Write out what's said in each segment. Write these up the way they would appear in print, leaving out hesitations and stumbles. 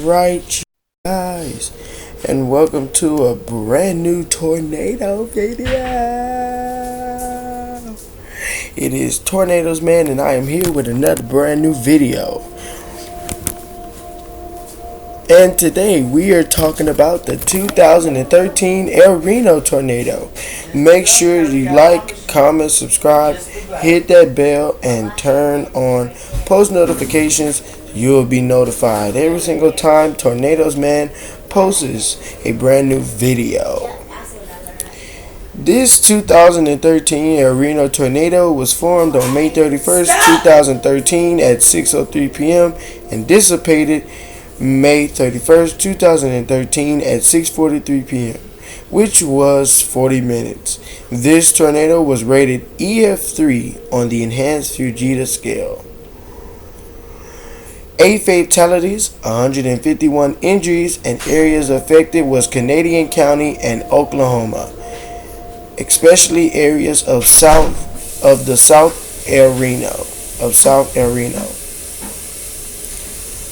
Alright, guys, and welcome to a brand new tornado video. It is Tornadoes Man, and I am here with another brand new video. And today we are talking about the 2013 Reno Tornado. Make sure you like, comment, subscribe, hit that bell, and turn on post notifications. You'll be notified every single time Tornadoes Man posts a brand new video. This 2013 Reno Tornado was formed on May 31st, 2013 at 6:03 p.m. and dissipated May 31st, 2013 at 6:43 p.m., which was 40 minutes. This tornado was rated EF3 on the Enhanced Fujita scale. 8 fatalities, 151 injuries, and areas affected was Canadian County and Oklahoma, especially areas of the South El Reno.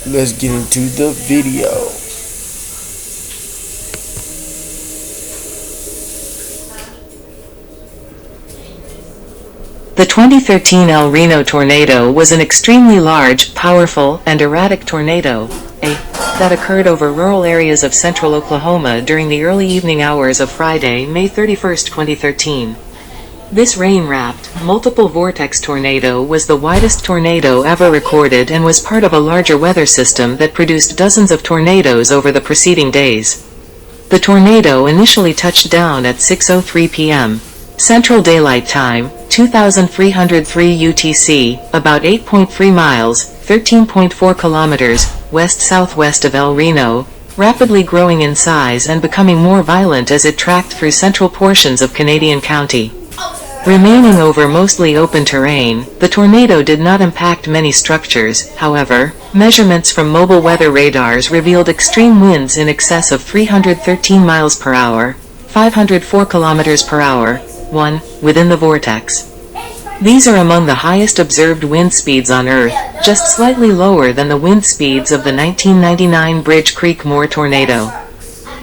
Let's get into the video. The 2013 El Reno tornado was an extremely large, powerful, and erratic tornado that occurred over rural areas of central Oklahoma during the early evening hours of Friday, May 31, 2013. This rain-wrapped, multiple-vortex tornado was the widest tornado ever recorded and was part of a larger weather system that produced dozens of tornadoes over the preceding days. The tornado initially touched down at 6:03 p.m. Central Daylight Time, 2303 UTC, about 8.3 miles, 13.4 kilometers, west-southwest of El Reno, rapidly growing in size and becoming more violent as it tracked through central portions of Canadian County. Remaining over mostly open terrain, the tornado did not impact many structures. However, measurements from mobile weather radars revealed extreme winds in excess of 313 miles per hour, 504 kilometers per hour, within the vortex. These are among the highest observed wind speeds on Earth, just slightly lower than the wind speeds of the 1999 Bridge Creek Moore tornado.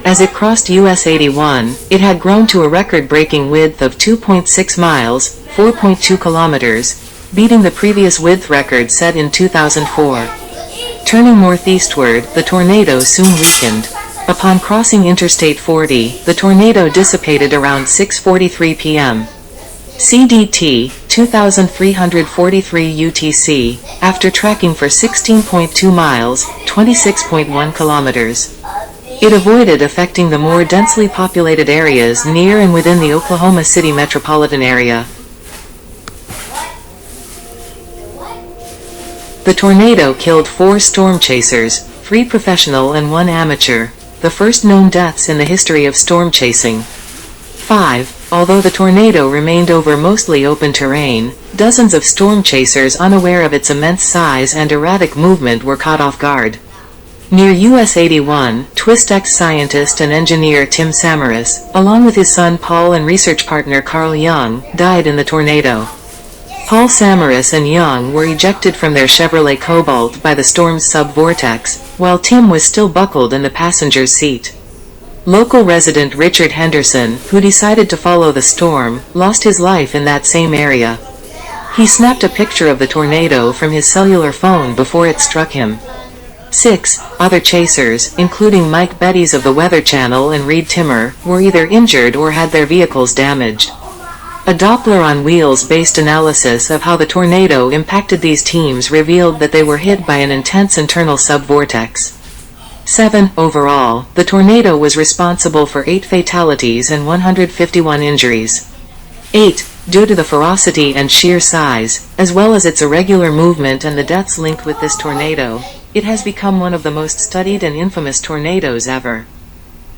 As it crossed US 81, it had grown to a record-breaking width of 2.6 miles, 4.2 kilometers, beating the previous width record set in 2004. Turning northeastward, the tornado soon weakened. Upon crossing Interstate 40, the tornado dissipated around 6:43 p.m. CDT, 2343 UTC, after tracking for 16.2 miles, 26.1 kilometers. It avoided affecting the more densely populated areas near and within the Oklahoma City metropolitan area. The tornado killed 4 storm chasers, 3 professional and 1 amateur, the first known deaths in the history of storm chasing. 5. Although the tornado remained over mostly open terrain, dozens of storm chasers unaware of its immense size and erratic movement were caught off guard. Near US 81, TwistX scientist and engineer Tim Samaras, along with his son Paul and research partner Carl Young, died in the tornado. Paul Samaras and Young were ejected from their Chevrolet Cobalt by the storm's sub-vortex, while Tim was still buckled in the passenger's seat. Local resident Richard Henderson, who decided to follow the storm, lost his life in that same area. He snapped a picture of the tornado from his cellular phone before it struck him. 6 other chasers, including Mike Betties of the Weather Channel and Reed Timmer, were either injured or had their vehicles damaged. A Doppler on wheels-based analysis of how the tornado impacted these teams revealed that they were hit by an intense internal sub-vortex. 7 overall, the tornado was responsible for 8 fatalities and 151 injuries. 8 due to the ferocity and sheer size, as well as its irregular movement and the deaths linked with this tornado, it has become one of the most studied and infamous tornadoes ever.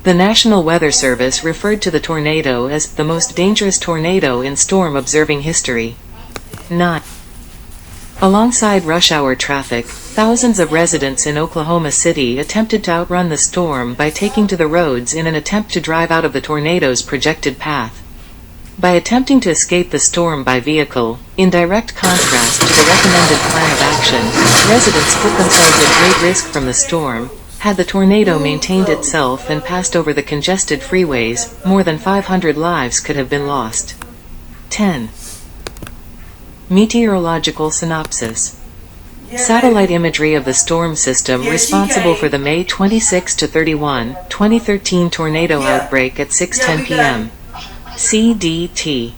The National Weather Service referred to the tornado as the most dangerous tornado in storm observing history. 9. Alongside rush hour traffic, thousands of residents in Oklahoma City attempted to outrun the storm by taking to the roads in an attempt to drive out of the tornado's projected path. By attempting to escape the storm by vehicle, in direct contrast to the recommended plan of action, residents put themselves at great risk from the storm, Had the tornado maintained itself and passed over the congested freeways, more than 500 lives could have been lost. 10. Meteorological synopsis. Satellite imagery of the storm system responsible for the May 26 to 31, 2013 tornado outbreak at 6:10 p.m. CDT.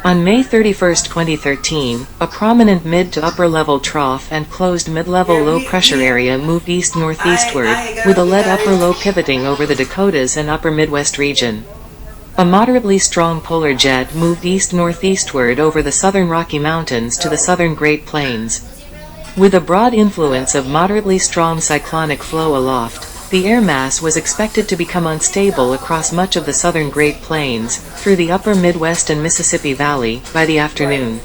On May 31, 2013, a prominent mid to upper level trough and closed mid-level low pressure area moved east-northeastward, with a lead upper low pivoting over the Dakotas and upper Midwest region. A moderately strong polar jet moved east-northeastward over the southern Rocky Mountains to the southern Great Plains. With a broad influence of moderately strong cyclonic flow aloft, the air mass was expected to become unstable across much of the southern Great Plains, through the upper Midwest and Mississippi Valley, by the afternoon.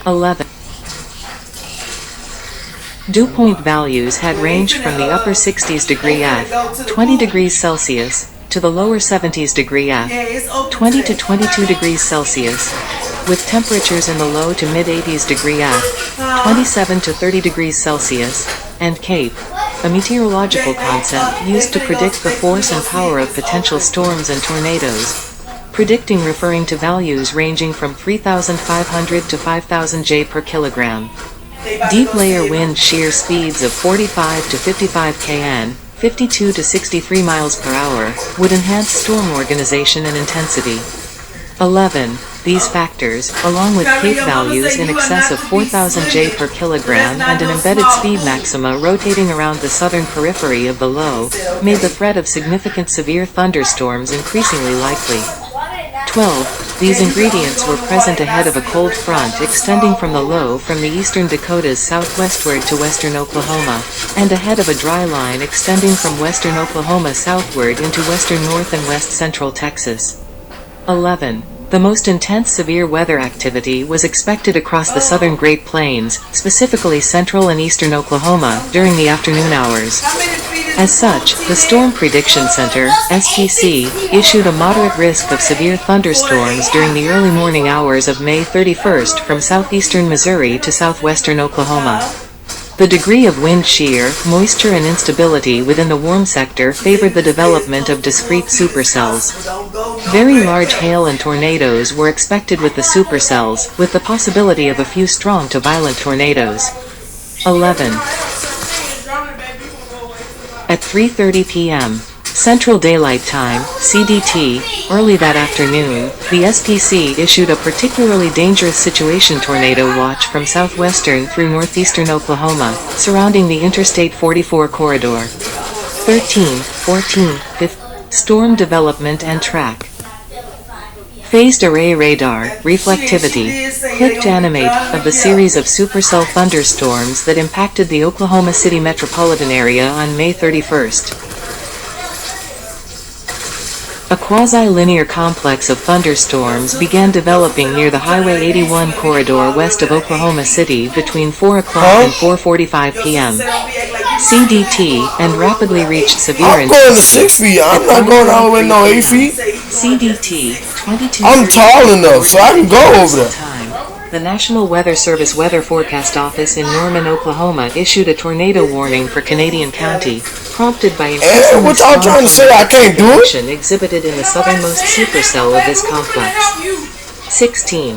11. Dew point values had ranged from the upper 60s degree F, 20 degrees Celsius, to the lower 70s degree F, 20 to 22 degrees Celsius, with temperatures in the low to mid-80s degree F, 27 to 30 degrees Celsius, and Cape, a meteorological concept used to predict the force and power of potential storms and tornadoes. Predicting referring to values ranging from 3,500 to 5,000 J per kilogram. Deep layer wind shear speeds of 45 to 55 kn, 52 to 63 miles per hour, would enhance storm organization and intensity. 11. These factors, along with Cape values in excess of 4,000 J per kilogram and an embedded speed maxima rotating around the southern periphery of the low, made the threat of significant severe thunderstorms increasingly likely. 12. These ingredients were present ahead of a cold front extending from the low from the eastern Dakotas southwestward to western Oklahoma, and ahead of a dry line extending from western Oklahoma southward into western north and west central Texas. 11. The most intense severe weather activity was expected across the southern Great Plains, specifically central and eastern Oklahoma, during the afternoon hours. As such, the Storm Prediction Center, SPC, issued a moderate risk of severe thunderstorms during the early morning hours of May 31st from southeastern Missouri to southwestern Oklahoma. The degree of wind shear, moisture and instability within the warm sector favored the development of discrete supercells. Very large hail and tornadoes were expected with the supercells, with the possibility of a few strong to violent tornadoes. 11. At 3:30 p.m. Central Daylight Time, CDT, early that afternoon, the SPC issued a particularly dangerous situation tornado watch from southwestern through northeastern Oklahoma, surrounding the Interstate 44 corridor. 13, 14, 15. Storm development and track. Phased array radar, reflectivity, clipped animate, of the series of supercell thunderstorms that impacted the Oklahoma City metropolitan area on May 31st. A quasi-linear complex of thunderstorms began developing near the Highway 81 corridor west of Oklahoma City between 4 o'clock and 4:45 p.m. CDT, and rapidly reached severe intensity. I'm going to 6 feet. I'm not going all the way no 8 feet. CDT, 22. I'm tall enough, so I can go over there. The National Weather Service Weather Forecast Office in Norman, Oklahoma issued a tornado warning for Canadian County, prompted by increasingly what y'all trying to say? I can't do it? Exhibited in the southernmost supercell of this complex. 16.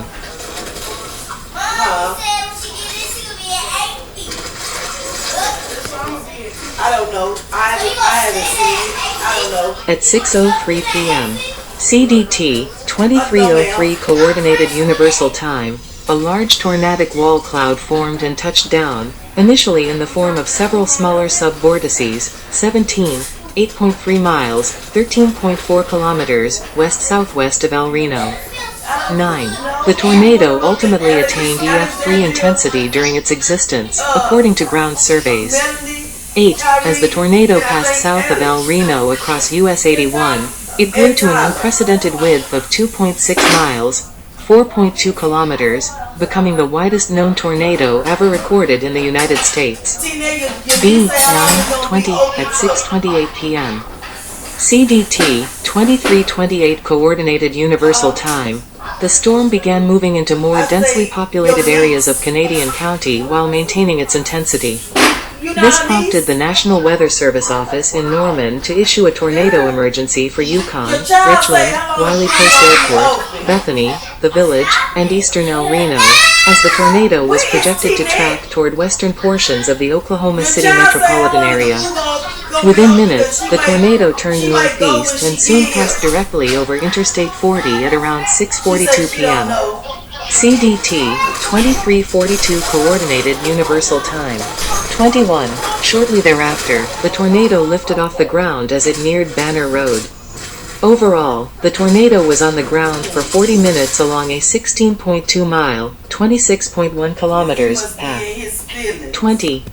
I don't know. I haven't seen it. I don't know. At 6:03 p.m. CDT, 2303 Coordinated Universal Time, a large tornadic wall cloud formed and touched down, initially in the form of several smaller subvortices, 17, 8.3 miles, 13.4 kilometers, west-southwest of El Reno. 9. The tornado ultimately attained EF3 intensity during its existence, according to ground surveys. 8. As the tornado passed south of El Reno across US 81, it grew to an unprecedented width of 2.6 miles, 4.2 kilometers, becoming the widest known tornado ever recorded in the United States. B. 9:20 at 6:28 p.m. CDT, 2328 Coordinated Universal Time. The storm began moving into more densely populated areas of Canadian County while maintaining its intensity. This prompted the National Weather Service office in Norman to issue a tornado emergency for Yukon, Richland, Wiley Post Airport, Bethany, the Village, and eastern El Reno, as the tornado was projected to track toward western portions of the Oklahoma City metropolitan area. Within minutes, the tornado turned northeast and soon passed directly over Interstate 40 at around 6:42 p.m. CDT, 2342 Coordinated Universal Time. 21. Shortly thereafter, the tornado lifted off the ground as it neared Banner Road. Overall, the tornado was on the ground for 40 minutes along a 16.2 mile, 26.1 kilometers path. 20.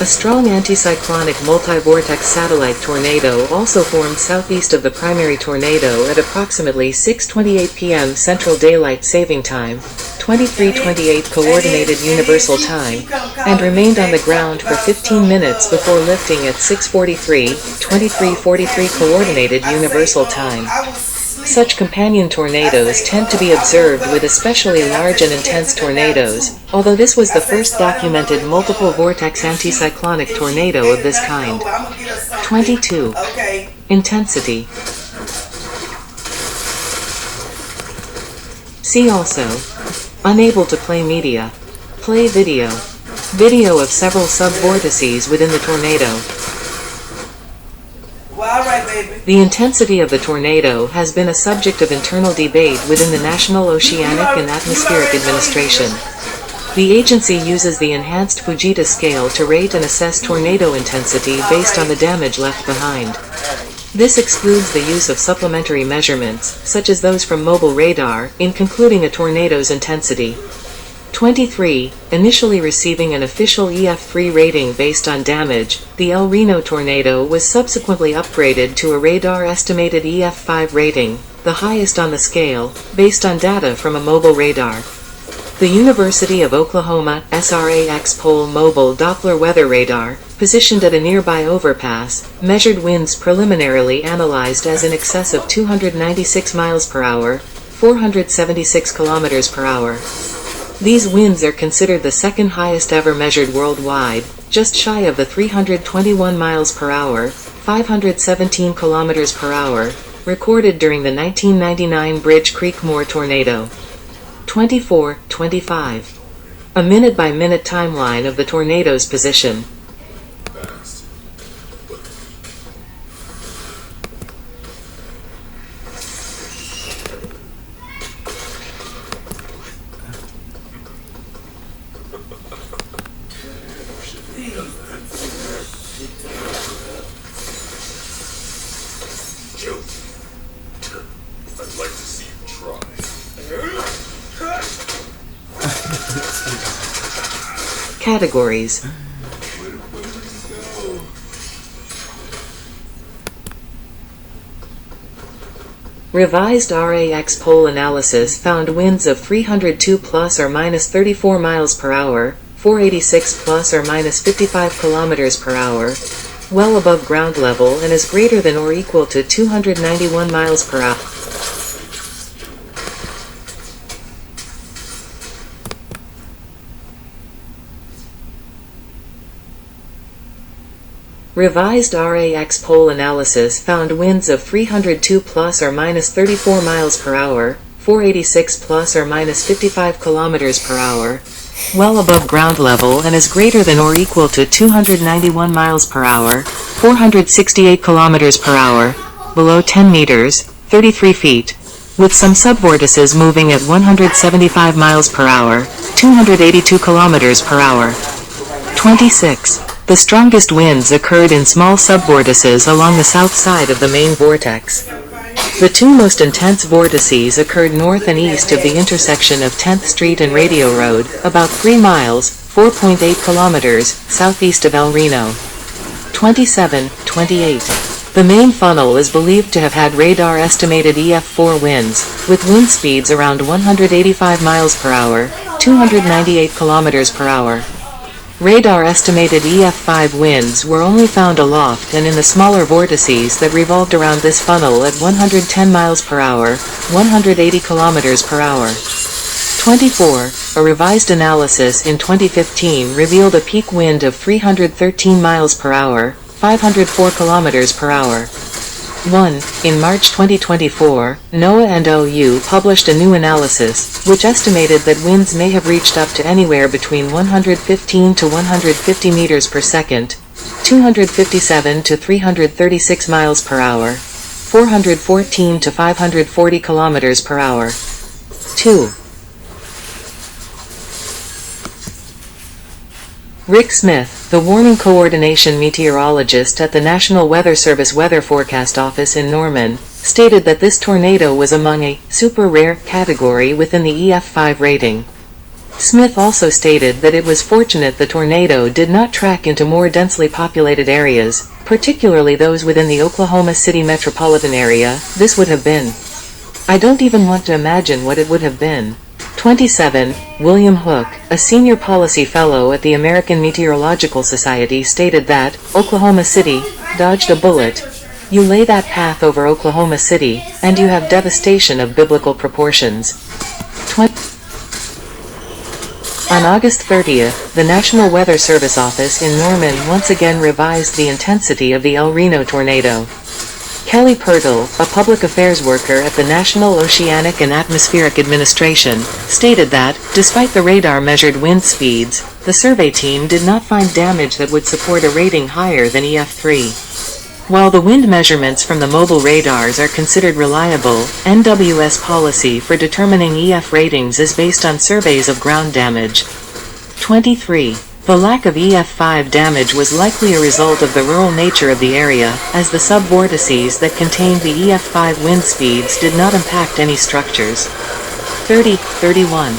A strong anticyclonic multi-vortex satellite tornado also formed southeast of the primary tornado at approximately 6:28 p.m. Central Daylight Saving Time, 2328 Coordinated Universal Time, and remained on the ground for 15 minutes before lifting at 6:43, 2343 Coordinated Universal Time. Such companion tornadoes tend to be observed with especially large and intense tornadoes, although this was the first documented multiple-vortex anticyclonic tornado of this kind. 22. Intensity. See also: unable to play media. Play video. Video of several subvortices within the tornado. The intensity of the tornado has been a subject of internal debate within the National Oceanic and Atmospheric Administration. The agency uses the enhanced Fujita scale to rate and assess tornado intensity based on the damage left behind. This excludes the use of supplementary measurements, such as those from mobile radar, in concluding a tornado's intensity. 23. Initially receiving an official EF3 rating based on damage, the El Reno tornado was subsequently upgraded to a radar-estimated EF5 rating, the highest on the scale, based on data from a mobile radar. The University of Oklahoma SRAX Pole Mobile Doppler Weather Radar, positioned at a nearby overpass, measured winds preliminarily analyzed as in excess of 296 miles per hour, 476 kilometers per hour. These winds are considered the second highest ever measured worldwide, just shy of the 321 miles per hour, 517 kilometers per hour, recorded during the 1999 Bridge Creek Moore tornado. 24-25. A minute-by-minute timeline of the tornado's position. I'd like to see you try. Categories. Revised RAX pole analysis found winds of 302 plus or minus 34 miles per hour, 486 plus or minus 55 kilometers per hour, well above ground level and is greater than or equal to 291 miles per hour. Revised RAX pole analysis found winds of 302 plus or minus 34 miles per hour, 486 plus or minus 55 kilometers per hour, well above ground level and is greater than or equal to 291 miles per hour, 468 kilometers per hour, below 10 meters, 33 feet, with some subvortices moving at 175 miles per hour, 282 kilometers per hour. 26. The strongest winds occurred in small subvortices along the south side of the main vortex. The two most intense vortices occurred north and east of the intersection of 10th Street and Radio Road, about 3 miles, 4.8 kilometers, southeast of El Reno. 27-28. The main funnel is believed to have had radar-estimated EF4 winds, with wind speeds around 185 miles per hour, 298 kilometers per hour. Radar-estimated EF5 winds were only found aloft and in the smaller vortices that revolved around this funnel at 110 miles per hour, 180 kilometers per hour. 24. a revised analysis in 2015 revealed a peak wind of 313 miles per hour, 504 kilometers per hour. 1. In March 2024, NOAA and OU published a new analysis, which estimated that winds may have reached up to anywhere between 115 to 150 meters per second, 257 to 336 miles per hour, 414 to 540 kilometers per hour. 2. Rick Smith, the warning coordination meteorologist at the National Weather Service Weather Forecast Office in Norman, stated that this tornado was among a super rare category within the EF5 rating. Smith also stated that it was fortunate the tornado did not track into more densely populated areas, particularly those within the Oklahoma City metropolitan area. This would have been. I don't even want to imagine what it would have been. 27. William Hook, a senior policy fellow at the American Meteorological Society, stated that Oklahoma City dodged a bullet. You lay that path over Oklahoma City, and you have devastation of biblical proportions. On August 30th, the National Weather Service office in Norman once again revised the intensity of the El Reno tornado. Kelly Purtle, a public affairs worker at the National Oceanic and Atmospheric Administration, stated that, despite the radar-measured wind speeds, the survey team did not find damage that would support a rating higher than EF3. While the wind measurements from the mobile radars are considered reliable, NWS policy for determining EF ratings is based on surveys of ground damage. 23. The lack of EF5 damage was likely a result of the rural nature of the area, as the subvortices that contained the EF5 wind speeds did not impact any structures. 31.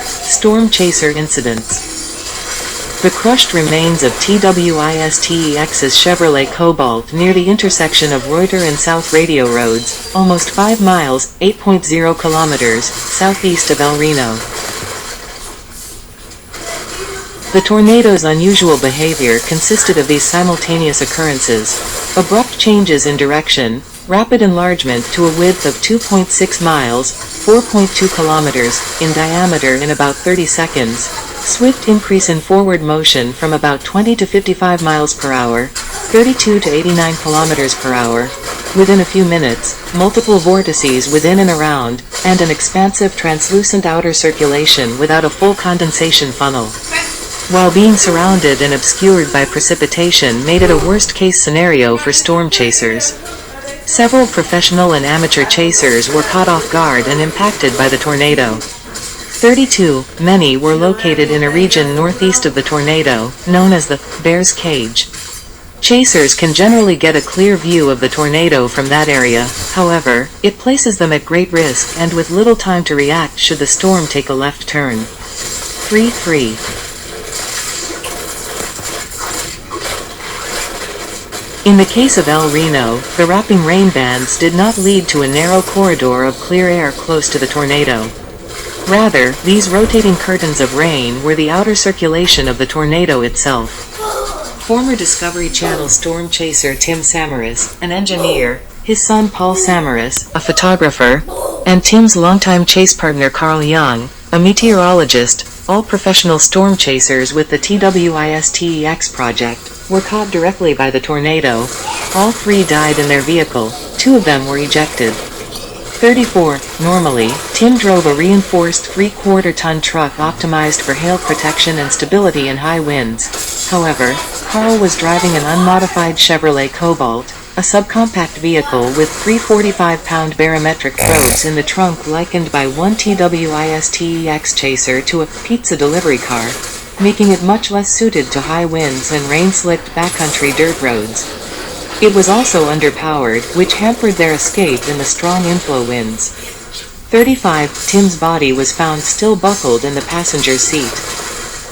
Storm chaser incidents. The crushed remains of TWISTEX's Chevrolet Cobalt near the intersection of Reuter and South Radio Roads, almost 5 miles, 8.0 kilometers, southeast of El Reno. The tornado's unusual behavior consisted of these simultaneous occurrences: abrupt changes in direction, rapid enlargement to a width of 2.6 miles, 4.2 kilometers, in diameter in about 30 seconds, swift increase in forward motion from about 20 to 55 miles per hour, 32 to 89 kilometers per hour, within a few minutes, multiple vortices within and around, and an expansive translucent outer circulation without a full condensation funnel. While being surrounded and obscured by precipitation made it a worst-case scenario for storm chasers. Several professional and amateur chasers were caught off guard and impacted by the tornado. 32. Many were located in a region northeast of the tornado, known as the Bear's Cage. Chasers can generally get a clear view of the tornado from that area, however, it places them at great risk and with little time to react should the storm take a left turn. 3. In the case of El Reno, the wrapping rain bands did not lead to a narrow corridor of clear air close to the tornado. Rather, these rotating curtains of rain were the outer circulation of the tornado itself. Former Discovery Channel storm chaser Tim Samaras, an engineer, his son Paul Samaras, a photographer, and Tim's longtime chase partner Carl Young, a meteorologist, all professional storm chasers with the TWISTEX project, were caught directly by the tornado. All 3 died in their vehicle, 2 of them were ejected. 34. Normally, Tim drove a reinforced 3/4-ton truck optimized for hail protection and stability in high winds. However, Carl was driving an unmodified Chevrolet Cobalt, a subcompact vehicle with 3 45-pound barometric probes in the trunk, likened by one TWISTEX chaser to a pizza delivery car, making it much less suited to high winds and rain-slicked backcountry dirt roads. It was also underpowered, which hampered their escape in the strong inflow winds. 35. Tim's body was found still buckled in the passenger's seat.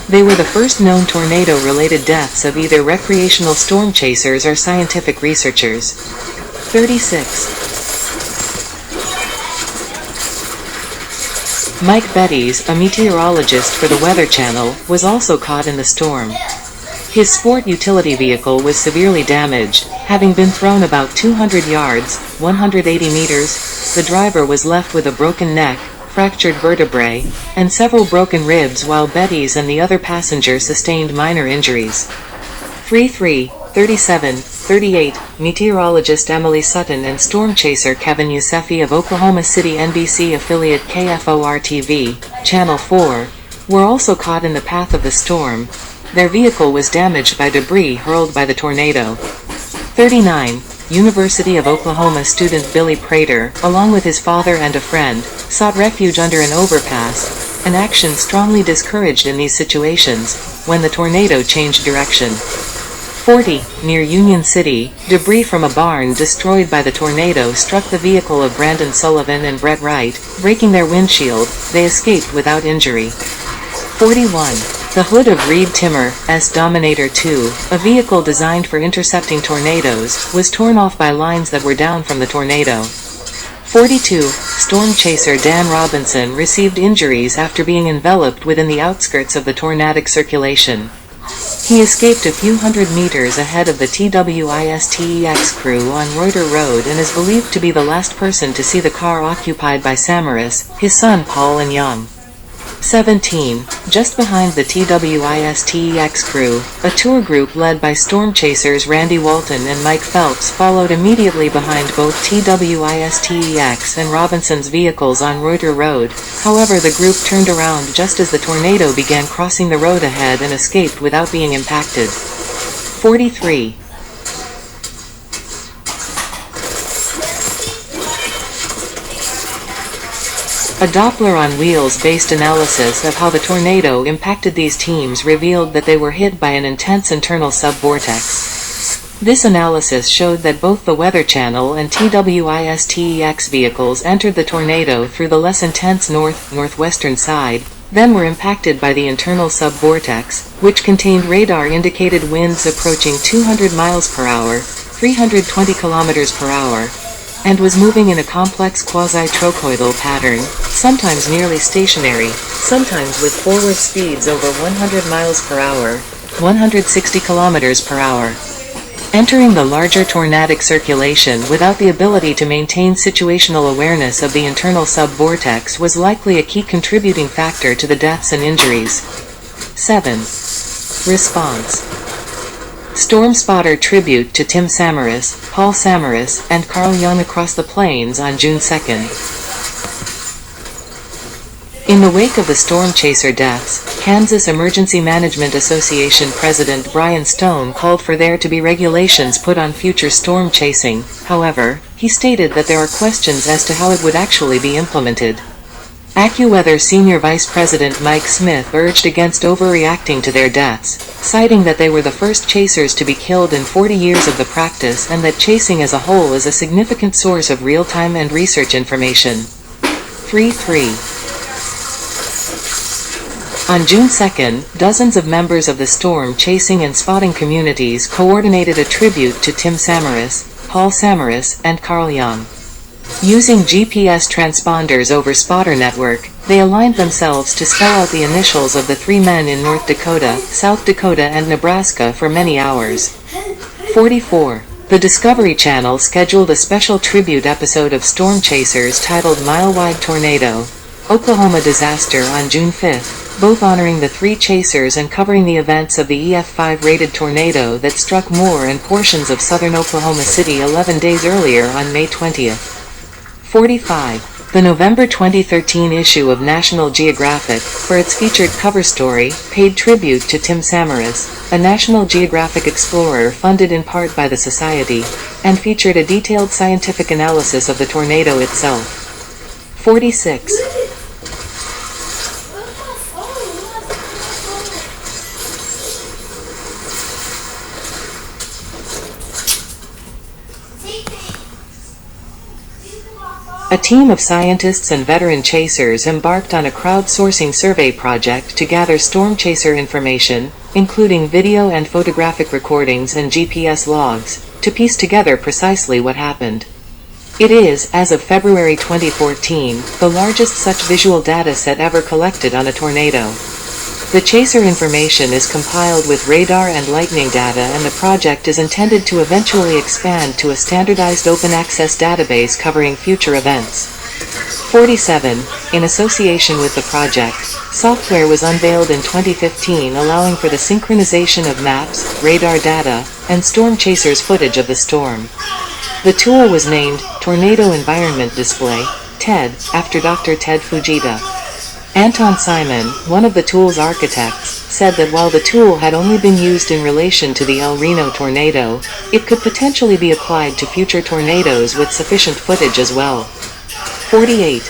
They were the first known tornado-related deaths of either recreational storm chasers or scientific researchers. 36. Mike Betties, a meteorologist for the Weather Channel, was also caught in the storm. His sport utility vehicle was severely damaged, having been thrown about 200 yards, 180 meters. The driver was left with a broken neck, fractured vertebrae, and several broken ribs, while Betty's and the other passenger sustained minor injuries. 3-3, 37, 38, meteorologist Emily Sutton and storm chaser Kevin Yousefi of Oklahoma City NBC affiliate KFOR-TV, Channel 4, were also caught in the path of the storm. Their vehicle was damaged by debris hurled by the tornado. 39. University of Oklahoma student Billy Prater, along with his father and a friend, sought refuge under an overpass, an action strongly discouraged in these situations, when the tornado changed direction. 40. Near Union City, debris from a barn destroyed by the tornado struck the vehicle of Brandon Sullivan and Brett Wright, breaking their windshield. They escaped without injury. 41. The hood of Reed Timmer, S Dominator 2, a vehicle designed for intercepting tornadoes, was torn off by lines that were down from the tornado. 42. Storm chaser Dan Robinson received injuries after being enveloped within the outskirts of the tornadic circulation. He escaped a few hundred meters ahead of the TWISTEX crew on Reuter Road and is believed to be the last person to see the car occupied by Samaras, his son Paul and Young. 17. Just behind the TWISTEX crew, a tour group led by storm chasers Randy Walton and Mike Phelps followed immediately behind both TWISTEX and Robinson's vehicles on Reuter Road. However, the group turned around just as the tornado began crossing the road ahead and escaped without being impacted. 43. A Doppler on wheels-based analysis of how the tornado impacted these teams revealed that they were hit by an intense internal subvortex. This analysis showed that both the Weather Channel and TWISTEX vehicles entered the tornado through the less intense northwestern side, then were impacted by the internal subvortex, which contained radar-indicated winds approaching 200 miles per hour, 320 kilometers per hour, and was moving in a complex quasi-trochoidal pattern, sometimes nearly stationary, sometimes with forward speeds over 100 miles per hour, 160 kilometers per hour. Entering the larger tornadic circulation without the ability to maintain situational awareness of the internal subvortex was likely a key contributing factor to the deaths and injuries. 7. Response. Storm spotter tribute to Tim Samaras, Paul Samaras, and Carl Young across the plains on June 2nd. In the wake of the storm chaser deaths, Kansas Emergency Management Association President Brian Stone called for there to be regulations put on future storm chasing. However, he stated that there are questions as to how it would actually be implemented. AccuWeather Senior Vice President Mike Smith urged against overreacting to their deaths, citing that they were the first chasers to be killed in 40 years of the practice and that chasing as a whole is a significant source of real-time and research information. 3-3. On June 2nd, dozens of members of the storm chasing and spotting communities coordinated a tribute to Tim Samaras, Paul Samaras, and Carl Young. Using GPS transponders over spotter network, they aligned themselves to spell out the initials of the three men in North Dakota, South Dakota, and Nebraska for many hours. 44. The Discovery Channel scheduled a special tribute episode of Storm Chasers titled Mile-Wide Tornado, Oklahoma Disaster on June 5th, both honoring the three chasers and covering the events of the EF5 rated tornado that struck Moore and portions of southern Oklahoma City 11 days earlier on May 20th. 45. The November 2013 issue of National Geographic, for its featured cover story, paid tribute to Tim Samaras, a National Geographic explorer funded in part by the Society, and featured a detailed scientific analysis of the tornado itself. 46. A team of scientists and veteran chasers embarked on a crowdsourcing survey project to gather storm chaser information, including video and photographic recordings and GPS logs, to piece together precisely what happened. It is, as of February 2014, the largest such visual data set ever collected on a tornado. The chaser information is compiled with radar and lightning data, and the project is intended to eventually expand to a standardized open-access database covering future events. 47. In association with the project, software was unveiled in 2015 allowing for the synchronization of maps, radar data, and storm chasers footage of the storm. The tool was named Tornado Environment Display, TED, after Dr. Ted Fujita. Anton Simon, one of the tool's architects, said that while the tool had only been used in relation to the El Reno tornado, it could potentially be applied to future tornadoes with sufficient footage as well. 48.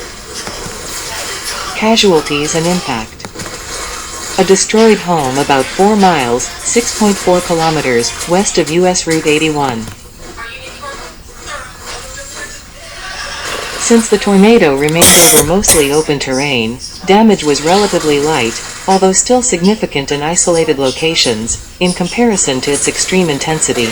Casualties and impact. A destroyed home about 4 miles, 6.4 kilometers, west of U.S. Route 81. Since the tornado remained over mostly open terrain, damage was relatively light, although still significant in isolated locations, in comparison to its extreme intensity.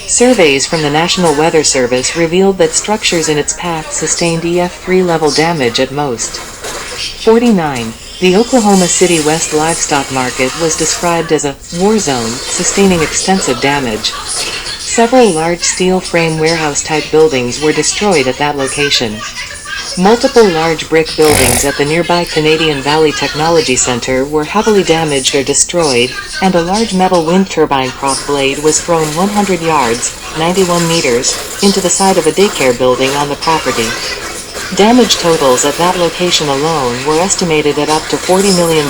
Surveys from the National Weather Service revealed that structures in its path sustained EF3 level damage at most. 49. The Oklahoma City West livestock market was described as a war zone, sustaining extensive damage. Several large steel frame warehouse-type buildings were destroyed at that location. Multiple large brick buildings at the nearby Canadian Valley Technology Center were heavily damaged or destroyed, and a large metal wind turbine prop blade was thrown 100 yards, 91 meters, into the side of a daycare building on the property. Damage totals at that location alone were estimated at up to $40 million.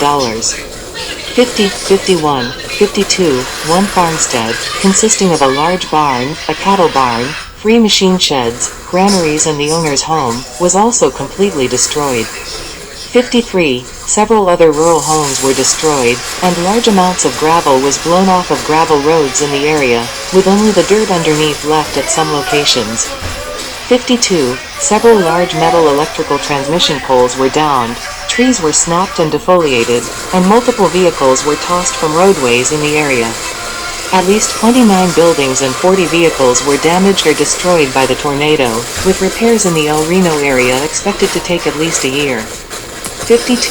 50, 51, 52, one farmstead, consisting of a large barn, a cattle barn, 3 machine sheds, granaries and the owner's home, was also completely destroyed. 53, several other rural homes were destroyed, and large amounts of gravel was blown off of gravel roads in the area, with only the dirt underneath left at some locations. 52, several large metal electrical transmission poles were downed, trees were snapped and defoliated, and multiple vehicles were tossed from roadways in the area. At least 29 buildings and 40 vehicles were damaged or destroyed by the tornado, with repairs in the El Reno area expected to take at least a year. 52.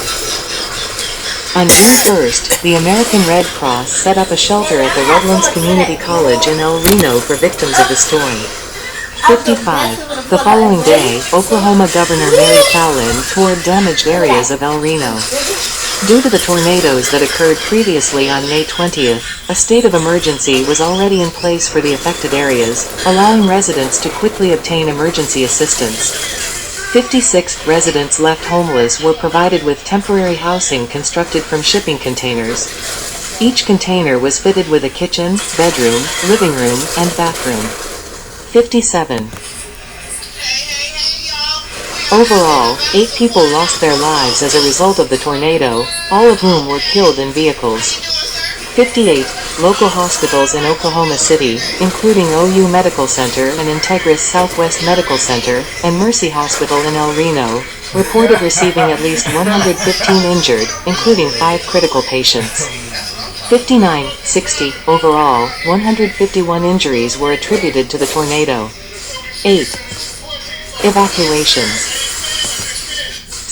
On June 1st, the American Red Cross set up a shelter at the Redlands Community College in El Reno for victims of the storm. 55. The following day, Oklahoma Governor Mary Fallin toured damaged areas of El Reno. Due to the tornadoes that occurred previously on May 20th, a state of emergency was already in place for the affected areas, allowing residents to quickly obtain emergency assistance. 56 residents left homeless were provided with temporary housing constructed from shipping containers. Each container was fitted with a kitchen, bedroom, living room, and bathroom. 57. Overall, 8 people lost their lives as a result of the tornado, all of whom were killed in vehicles. 58. Local hospitals in Oklahoma City, including OU Medical Center and Integris Southwest Medical Center, and Mercy Hospital in El Reno, reported receiving at least 115 injured, including 5 critical patients. 59, 60, overall, 151 injuries were attributed to the tornado. 8. Evacuations.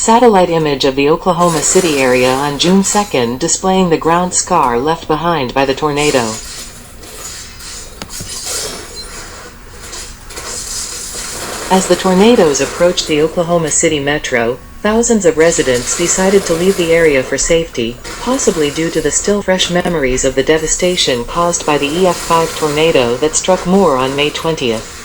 Satellite image of the Oklahoma City area on June 2nd displaying the ground scar left behind by the tornado. As the tornadoes approached the Oklahoma City metro, thousands of residents decided to leave the area for safety, possibly due to the still fresh memories of the devastation caused by the EF5 tornado that struck Moore on May 20th.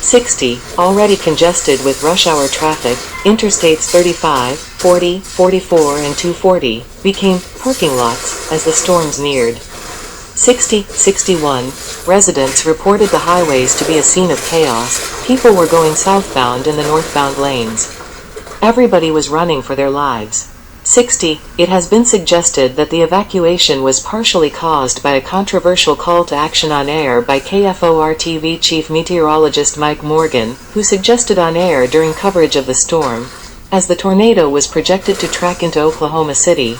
60, already congested with rush hour traffic, Interstates 35, 40, 44 and 240, became parking lots as the storms neared. 60, 61, residents reported the highways to be a scene of chaos. People were going southbound in the northbound lanes. Everybody was running for their lives. 60. It has been suggested that the evacuation was partially caused by a controversial call to action on air by KFOR-TV chief meteorologist Mike Morgan, who suggested on air during coverage of the storm, as the tornado was projected to track into Oklahoma City,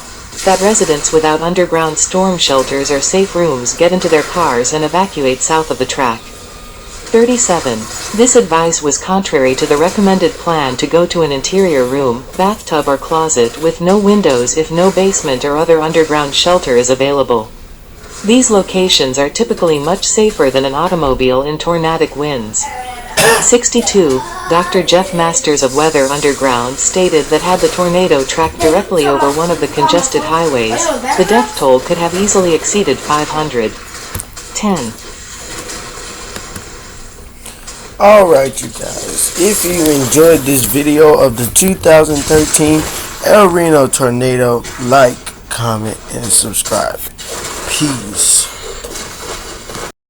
that residents without underground storm shelters or safe rooms get into their cars and evacuate south of the track. 37. This advice was contrary to the recommended plan to go to an interior room, bathtub or closet with no windows if no basement or other underground shelter is available. These locations are typically much safer than an automobile in tornadic winds. 62. Dr. Jeff Masters of Weather Underground stated that had the tornado tracked directly over one of the congested highways, the death toll could have easily exceeded 500. 10. Alright you guys, if you enjoyed this video of the 2013 El Reno Tornado, like, comment, and subscribe. Peace.